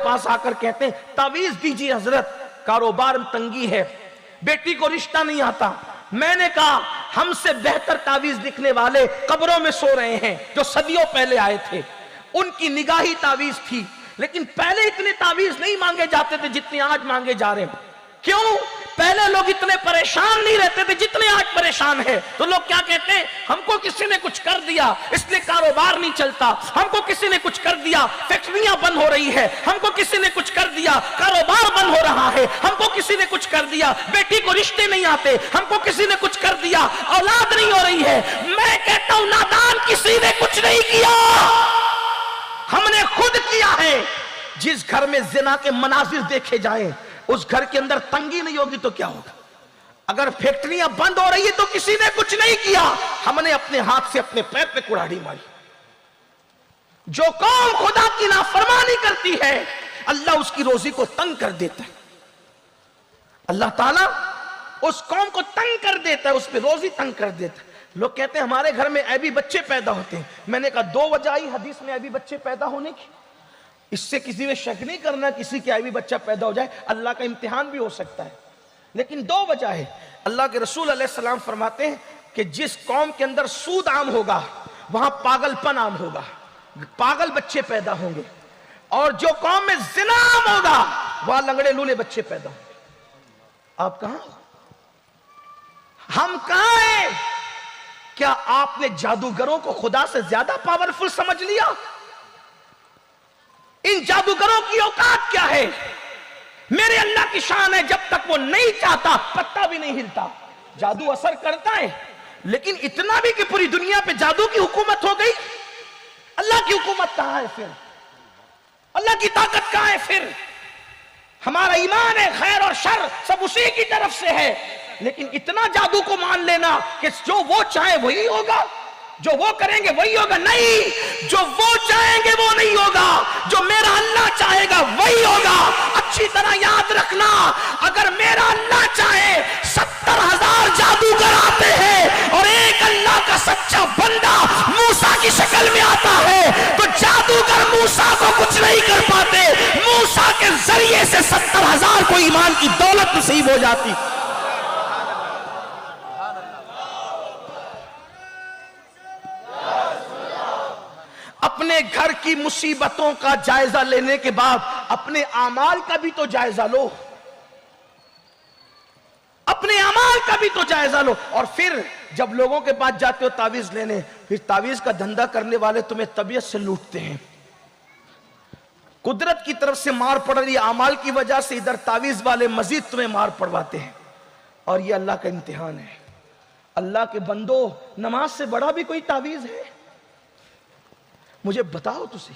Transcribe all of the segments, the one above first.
पास आकर कहते हैं तावीज दीजिए हजरत, कारोबार में तंगी है, बेटी को रिश्ता नहीं आता। मैंने कहा हमसे बेहतर तावीज लिखने वाले कब्रों में सो रहे हैं जो सदियों पहले आए थे, उनकी निगाही तावीज थी। लेकिन पहले इतने तावीज नहीं मांगे जाते थे जितने आज मांगे जा रहे हैं। क्यों? पहले लोग इतने परेशान नहीं रहते थे जितने आज परेशान है। तो लोग क्या कहते हैं, हमको किसी ने कुछ कर दिया इसलिए कारोबार नहीं चलता, हमको किसी ने कुछ कर दिया फैक्ट्रियां बंद हो रही है, हमको किसी ने कुछ कर दिया कारोबार बंद हो रहा है, हमको किसी ने कुछ कर दिया बेटी को रिश्ते नहीं आते, हमको किसी ने कुछ कर दिया औलाद नहीं हो रही है। मैं कहता हूं नादान, किसी ने कुछ नहीं किया, हमने खुद किया है। जिस घर में जिना के मनाजिर देखे जाएं उस घर के अंदर तंगी नहीं होगी तो क्या होगा? अगर फैक्ट्रियां बंद हो रही है तो किसी ने कुछ नहीं किया, हमने अपने हाथ से अपने पैर पे कुल्हाड़ी मारी। जो कौम खुदा की नाफरमानी करती है अल्लाह उसकी रोजी को तंग कर देता है। अल्लाह ताला उस कौम को तंग कर देता है, उस पर रोजी तंग कर देता है। लोग कहते हैं हमारे घर में ऐबी बच्चे पैदा होते हैं। मैंने कहा दो वजह आई हदीस में ऐबी बच्चे पैदा होने की, इससे किसी में शक नहीं करना किसी के ऐबी बच्चा पैदा हो जाए, अल्लाह का इम्तिहान भी हो सकता है। लेकिन दो वजह है। अल्लाह के रसूल अलैहिस्सलाम फरमाते हैं कि जिस कौम के अंदर सूद आम होगा वहां पागलपन आम होगा, पागल बच्चे पैदा होंगे, और जो कौम में जिना आम होगा वहां लंगड़े लूले बच्चे पैदा होंगे। आप कहां, हम कहां हैं? क्या आपने जादूगरों को खुदा से ज्यादा पावरफुल समझ लिया? इन जादूगरों की औकात क्या है? मेरे अल्लाह की शान है, जब तक वो नहीं चाहता पत्ता भी नहीं हिलता। जादू असर करता है लेकिन इतना भी कि पूरी दुनिया पे जादू की हुकूमत हो गई। अल्लाह की हुकूमत कहां है फिर? अल्लाह की ताकत कहां है फिर? हमारा ईमान है खैर और शर सब उसी की तरफ से है, लेकिन इतना जादू को मान लेना कि जो वो चाहे वही होगा, जो वो करेंगे वही होगा, नहीं, जो वो चाहेंगे वो नहीं होगा, जो मेरा अल्लाह चाहेगा वही होगा। अच्छी तरह याद रखना, अगर मेरा अल्लाह चाहे 70,000 जादूगर आते हैं और एक अल्लाह का सच्चा बंदा मूसा की शक्ल में आता है तो जादूगर मूसा को कुछ नहीं कर पाते। मूसा के जरिए से 70,000 को ईमान की दौलत नसीब हो जाती। अपने घर की मुसीबतों का जायजा लेने के बाद अपने आमाल का भी तो जायजा लो, अपने अमाल का भी तो जायजा लो। और फिर जब लोगों के पास जाते हो तावीज लेने, फिर तावीज का धंधा करने वाले तुम्हें तबीयत से लूटते हैं। कुदरत की तरफ से मार पड़ रही है, अमाल की वजह से इधर तावीज वाले मजीद तुम्हें मार पड़वाते हैं। और ये अल्लाह का इम्तिहान है। अल्लाह के बंदो, नमाज से बड़ा भी कोई तावीज है? मुझे बताओ, तुसी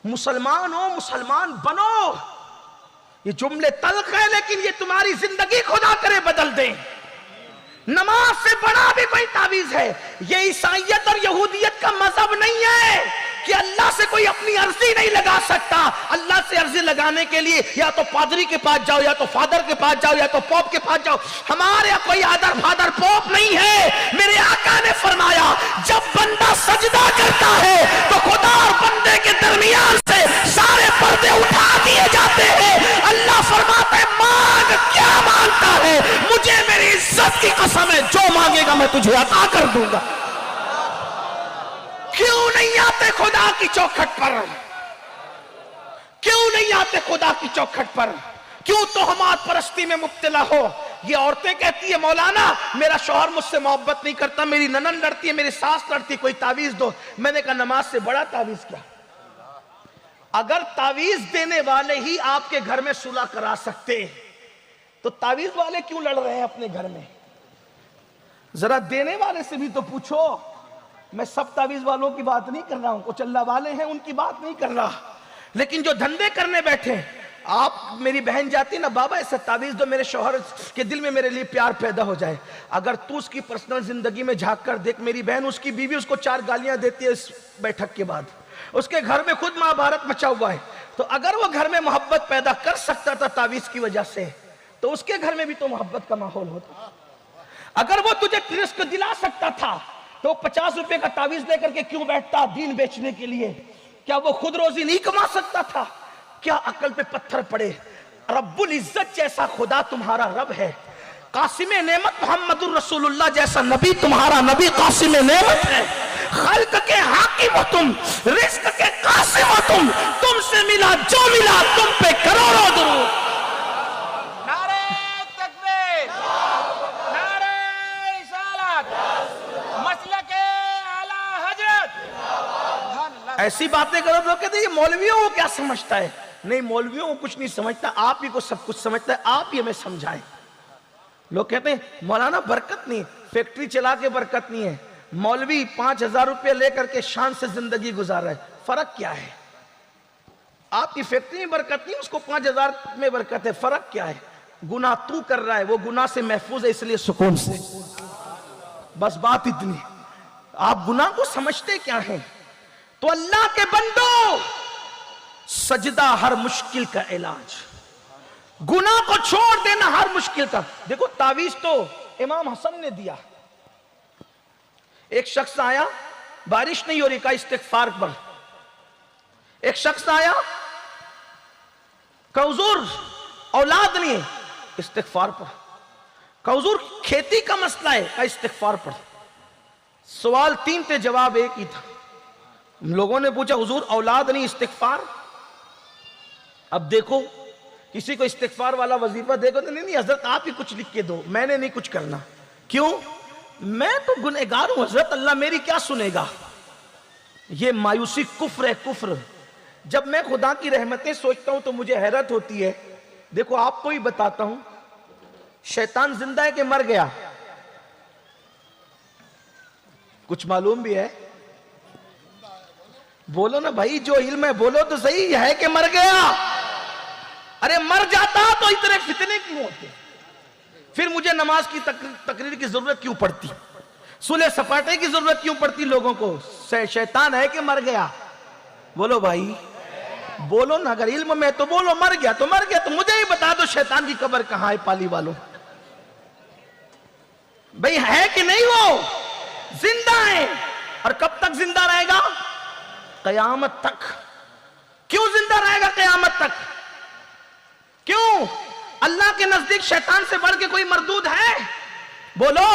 मुसलमान हो, मुसलमान बनो। ये जुमले तल्ख है लेकिन ये तुम्हारी जिंदगी खुदा करे बदल दे। नमाज से बड़ा भी कोई तावीज है? ये ईसाइयत और यहूदियत का मजहब नहीं है कि अल्लाह से कोई अपनी अर्जी नहीं लगा सकता। अल्लाह से अर्जी लगाने के लिए या तो पादरी के पास जाओ, या तो फादर के पास जाओ, या तो पॉप के पास जाओ। हमारे यहाँ कोई आदर फादर पॉप नहीं है। मेरे आका ने फरमाया जब बंदा सजदा करता है तो खुदा और बंदे के दरमियान से सारे पर्दे उठा दिए जाते हैं। अल्लाह फरमाता है मांग, क्या मांगता है? मुझे मेरी इज्जत की कसम है, जो मांगेगा मैं तुझे अता कर दूंगा। क्यों नहीं आते खुदा की चौखट पर? क्यों नहीं आते खुदा की चौखट पर? क्यों तोहमात परस्ती में मुब्तला हो? ये औरतें कहती है मौलाना मेरा शौहर मुझसे मोहब्बत नहीं करता, मेरी ननन लड़ती है, मेरी सास लड़ती है, कोई तावीज दो। मैंने कहा नमाज से बड़ा तावीज क्या? अगर तावीज देने वाले ही आपके घर में सुलह करा सकते तो तावीज वाले क्यों लड़ रहे हैं अपने घर में? जरा देने वाले से भी तो पूछो। मैं सब तावीज वालों की बात नहीं कर रहा हूं, कुछ अल्लाह वाले हैं उनकी बात नहीं कर रहा, लेकिन जो धंधे करने बैठे। आप, मेरी बहन जाती ना, बाबा ऐसा तावीज दो मेरे शौहर के दिल में मेरे लिए प्यार पैदा हो जाए। अगर तू उसकी पर्सनल जिंदगी में झांक कर देख, मेरी बहन, उसकी बीवी उसको 4 गालियां देती है इस बैठक के बाद। उसके घर में खुद महाभारत मचा हुआ है। तो अगर वो घर में मोहब्बत पैदा कर सकता था तावीज की वजह से, तो उसके घर में भी तो मोहब्बत का माहौल होता। अगर वो तुझे रिस्क दिला सकता था तो 50 रुपए का तावीज लेकर के क्यों बैठता दीन बेचने के लिए? क्या वो खुद रोजी नहीं कमा सकता था? क्या अकल पे पत्थर पड़े। रब्बुल इज्जत जैसा खुदा तुम्हारा रब है, कासिम नेमत मोहम्मदुर रसूलुल्लाह जैसा नबी तुम्हारा नबी कासिम नेमत है। खल्क के हाकिम हो तुम, रिज्क के कासिम हो तुमसे मिला जो मिला तुम पे करोड़ों दुरूद। नारे तकबीर, नारे रिसालत, मसलके आला हजरत। ऐसी बातें करो तो कहते ये मौलवियों को क्या समझता है। नहीं, मौलवियों को कुछ नहीं समझता, आप ही को सब कुछ समझता है, आप ही हमें समझाएं। लोग कहते हैं मौलाना बरकत नहीं, फैक्ट्री चला के बरकत नहीं है, मौलवी 5,000 रुपये लेकर के शान से जिंदगी गुजार रहा है, फर्क क्या है। आपकी फैक्ट्री में बरकत नहीं, उसको 5,000 में बरकत है, फर्क क्या है। गुनाह तू कर रहा है, वो गुनाह से महफूज है, इसलिए सुकून से, बस बात इतनी। आप गुनाह को समझते क्या है। तो अल्लाह के बंदो, सजदा हर मुश्किल का इलाज, गुनाह को छोड़ देना हर मुश्किल का। देखो तावीज तो इमाम हसन ने दिया। एक शख्स आया, बारिश नहीं हो रही का इस्तिगफार पर। एक शख्स आया, कौजूर औलाद नहीं है, इस्तिगफार पर। कौजूर खेती का मसला है का इस्तिगफार पर। सवाल 3 थे, जवाब एक ही था। लोगों ने पूछा हुजूर औलाद नहीं, इस्तिगफार। अब देखो किसी को इस्तिगफार वाला वजीफा देखो तो नहीं हजरत आप ही कुछ लिख के दो, मैंने नहीं कुछ करना। क्यों? मैं तो गुनहगार हूं हजरत, अल्लाह मेरी क्या सुनेगा। ये मायूसी कुफ्र है, कुफ्र। जब मैं खुदा की रहमतें सोचता हूं तो मुझे हैरत होती है। देखो आपको ही बताता हूं, शैतान जिंदा है कि मर गया? कुछ मालूम भी है? बोलो ना भाई, जो इल्म है बोलो तो सही, है कि मर गया? अरे मर जाता तो इतने फितने क्यों होते, फिर मुझे नमाज की तकरीर की जरूरत क्यों पड़ती, सुलह सपाटे की जरूरत क्यों पड़ती लोगों को। शैतान है कि मर गया? बोलो भाई, बोलो ना। अगर इल्म में तो बोलो, मर गया तो मर गया। तो मुझे ही बता दो शैतान की कब्र कहां है पाली वालों। भाई है कि नहीं? वो जिंदा है। और कब तक जिंदा रहेगा? कयामत तक। क्यों जिंदा रहेगा कयामत तक? क्यों? अल्लाह के नजदीक शैतान से बढ़ के कोई मरदूद है? बोलो,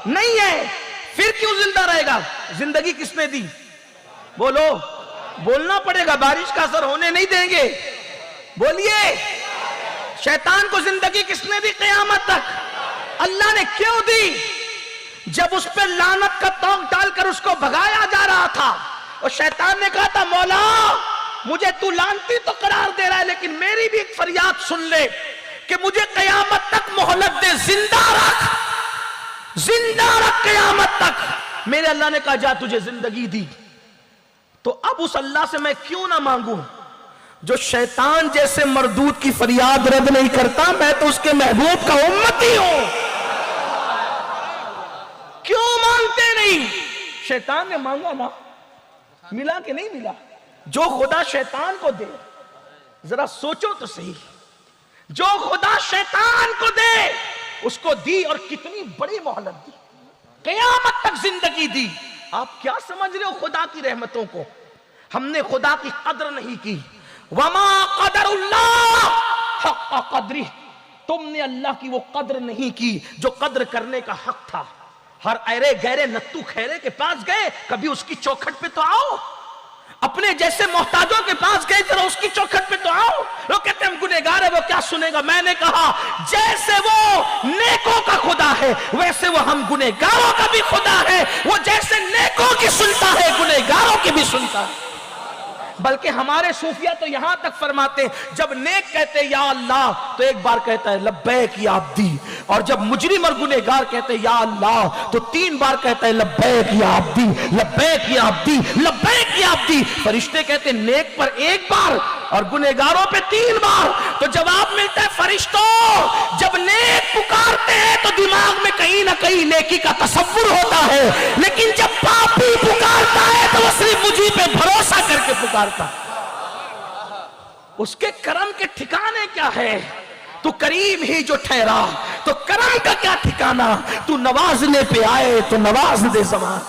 नहीं है। फिर क्यों जिंदा रहेगा? जिंदगी किसने दी? बोलो, बोलना पड़ेगा, बारिश का असर होने नहीं देंगे। बोलिए, शैतान को जिंदगी किसने दी कयामत तक? अल्लाह ने। क्यों दी? जब उस पर लानत का तोक डालकर उसको भगाया जा रहा था और शैतान ने कहा था मौला मुझे तू लानती तो करार दे रहा है, लेकिन मेरी भी एक फरियाद सुन ले कि मुझे कयामत तक मोहलत दे, जिंदा रख, जिंदा रख कयामत तक। मेरे अल्लाह ने कहा जा तुझे जिंदगी दी। तो अब उस अल्लाह से मैं क्यों ना मांगू जो शैतान जैसे मरदूद की फरियाद रद्द नहीं करता। मैं तो उसके महबूब का उम्मती हूं। क्यों मांगते नहीं? शैतान ने मांगा ना, मिला कि नहीं मिला? जो खुदा शैतान को दे, जरा सोचो तो सही, जो खुदा शैतान को दे उसको दी, और कितनी बड़ी मोहलत दी, कयामत तक जिंदगी दी। आप क्या समझ रहे हो खुदा की रहमतों को? हमने खुदा की कद्र नहीं की। वमा क़दरुल्लाह हक़्क़ क़द्रिह, तुमने अल्लाह की वो कद्र नहीं की जो कद्र करने का हक था। हर अरे गहरे नत्तू खैरे के पास गए, कभी उसकी चौखट पे तो आओ। अपने जैसे मोहताजों के पास गए, जरा उसकी चौखट पे तो आओ। लोग कहते हैं हम गुनहगार है, वो क्या सुनेगा? मैंने कहा जैसे वो नेकों का खुदा है वैसे वो हम गुनहगारों का भी खुदा है। वो जैसे नेकों की सुनता है गुनहगारों की भी सुनता है। बल्कि हमारे सूफिया तो यहां तक फरमाते हैं जब नेक कहते या अल्लाह तो एक बार कहता है लब्बैक या अब्दी, और जब मुजरिम और गुनहगार कहते या अल्लाह तो 3 बार कहता है लब्बैक या अब्दी, लब्बैक या अब्दी, लब्बैक या अब्दी। फरिश्ते कहते नेक पर 1 बार और गुनहगारों पे 3 बार। तो जवाब मिलता है फरिश्तों जब नेक पुकारते हैं तो दिमाग में कहीं ना कहीं नेकी का तसव्वुर होता है, लेकिन जब पापी पुकारता है तो वो सिर्फ मुझी पे भरोसा करके पुकारता। उसके करम के ठिकाने क्या है? तू करीम ही जो ठहरा तो करम का क्या ठिकाना? तू नवाजने पे आए तो नवाज दे ज़मान।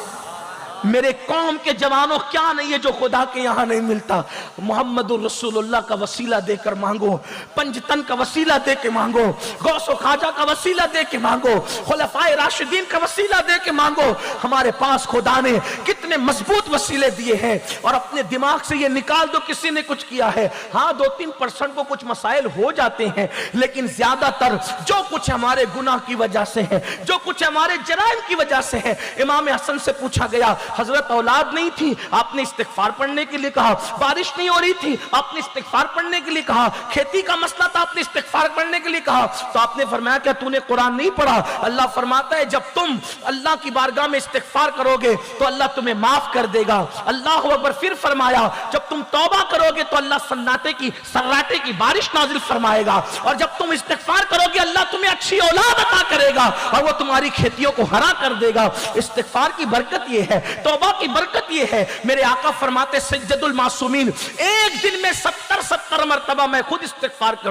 मेरे कौम के जवानों, क्या नहीं है जो खुदा के यहाँ नहीं मिलता। मोहम्मदुर रसूलुल्लाह का वसीला देकर मांगो, पंजतन का वसीला दे के मांगो, गौसो खाजा का वसीला दे के मांगो, खुलफाए राशिदीन का वसीला दे के मांगो। हमारे पास खुदा ने कितने मजबूत वसीले दिए हैं, और अपने दिमाग से ये निकाल दो किसी ने कुछ किया है। हाँ 2-3% को कुछ मसाइल हो जाते हैं, लेकिन ज्यादातर जो कुछ हमारे गुनाह की वजह से है, जो कुछ हमारे जराइम की वजह से है। इमाम हसन से पूछा गया, हजरत औलाद नहीं थी, आपने इस्तिगफार पढ़ने के लिए कहा। बारिश नहीं हो रही थी, आपने इस्तिगफार पढ़ने के लिए कहा। खेती का मसला था, आपने इस्तिगफार पढ़ने के लिए कहा। तो आपने फरमाया क्या तूने कुरान नहीं पढ़ा? अल्लाह फरमाता है जब तुम अल्लाह की बारगाह में इस्तिगफार करोगे तो अल्लाह तुम्हें माफ कर देगा। अल्लाह अकबर। फिर फरमाया जब तुम तौबा करोगे तो अल्लाह सर्राटे की बारिश नाजिल फरमाएगा, और जब तुम इस्तिगफार करोगे अल्लाह तुम्हें अच्छी औलाद अता करेगा और वो तुम्हारी खेतियों को हरा कर देगा। इस्तिगफार की बरकत ये है, तौबा की बरकत ये है। मेरे आका फरमाते सज्जदुल मासूमीन, एक दिन में 70 मरतबा मैं खुद इस्तिगफार करता